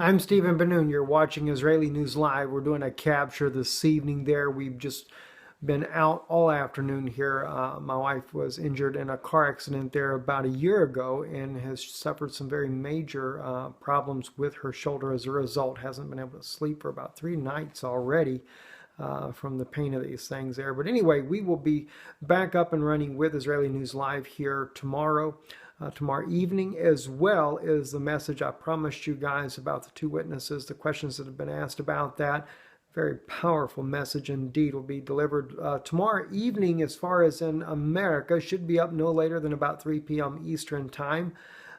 I'm Stephen Benoon. You're watching Israeli News Live. We're doing a capture this evening there. We've just been out all afternoon here. My wife was injured in a car accident there about a year ago and has suffered some very major problems with her shoulder as a result. Hasn't been able to sleep for about 3 nights already. From the pain of these things there. But anyway, we will be back up and running with Israeli News Live here tomorrow evening, as well as the message I promised you guys about the two witnesses, the questions that have been asked about that. Very powerful message indeed will be delivered tomorrow evening. As far as in America, should be up no later than about 3 p.m. Eastern time.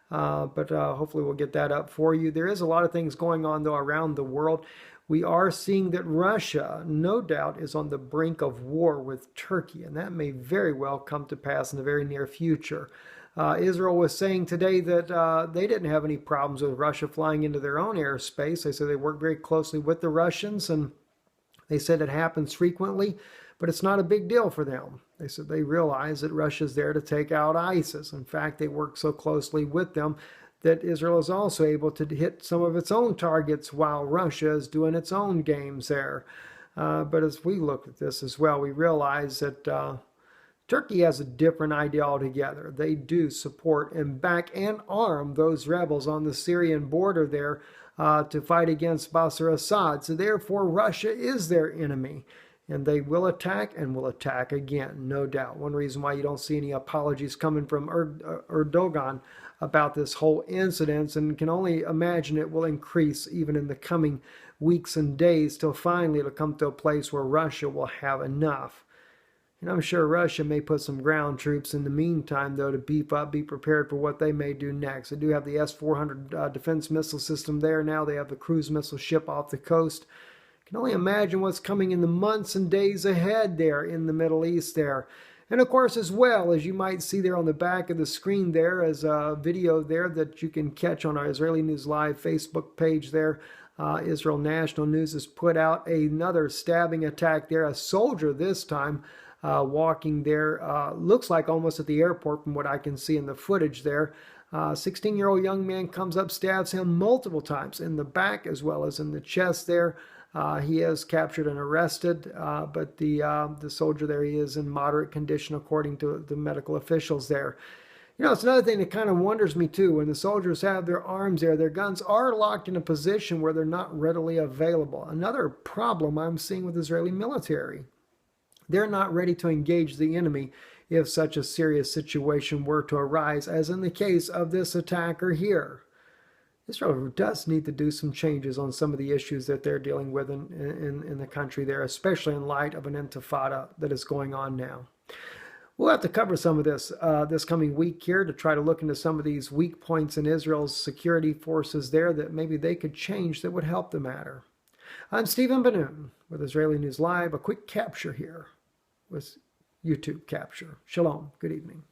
But hopefully we'll get that up for you. There is a lot of things going on, though, around the world. We are seeing that Russia, no doubt, is on the brink of war with Turkey, and that may very well come to pass in the very near future. Israel was saying today that they didn't have any problems with Russia flying into their own airspace. They said they work very closely with the Russians, and they said it happens frequently, but it's not a big deal for them. They said they realize that Russia's there to take out ISIS. In fact, they work so closely with them that Israel is also able to hit some of its own targets while Russia is doing its own games there. But as we look at this as well, we realize that Turkey has a different idea altogether. They do support and back and arm those rebels on the Syrian border there to fight against Bashar Assad. So therefore, Russia is their enemy. And they will attack and will attack again, no doubt. One reason why you don't see any apologies coming from Erdogan about this whole incident, and can only imagine it will increase even in the coming weeks and days till finally it'll come to a place where Russia will have enough. And I'm sure Russia may put some ground troops in the meantime, though, to beef up, be prepared for what they may do next. They do have the S-400 defense missile system there now. They have the cruise missile ship off the coast. Can only imagine what's coming in the months and days ahead there in the Middle East there. And of course, as well, as you might see there on the back of the screen there is a video there that you can catch on our Israeli News Live Facebook page there. Israel National News has put out another stabbing attack there. A soldier this time walking there, looks like almost at the airport from what I can see in the footage there. 16-year-old young man comes up, stabs him multiple times in the back as well as in the chest there. He is captured and arrested, but the soldier there, he is in moderate condition according to the medical officials there. You know, it's another thing that kind of wonders me too. When the soldiers have their arms there, their guns are locked in a position where they're not readily available. Another problem I'm seeing with Israeli military. They're not ready to engage the enemy if such a serious situation were to arise, as in the case of this attacker here. Israel does need to do some changes on some of the issues that they're dealing with in the country there, especially in light of an intifada that is going on now. We'll have to cover some of this this coming week here to try to look into some of these weak points in Israel's security forces there that maybe they could change that would help the matter. I'm Stephen Benoon with Israeli News Live. A quick capture here with YouTube capture. Shalom. Good evening.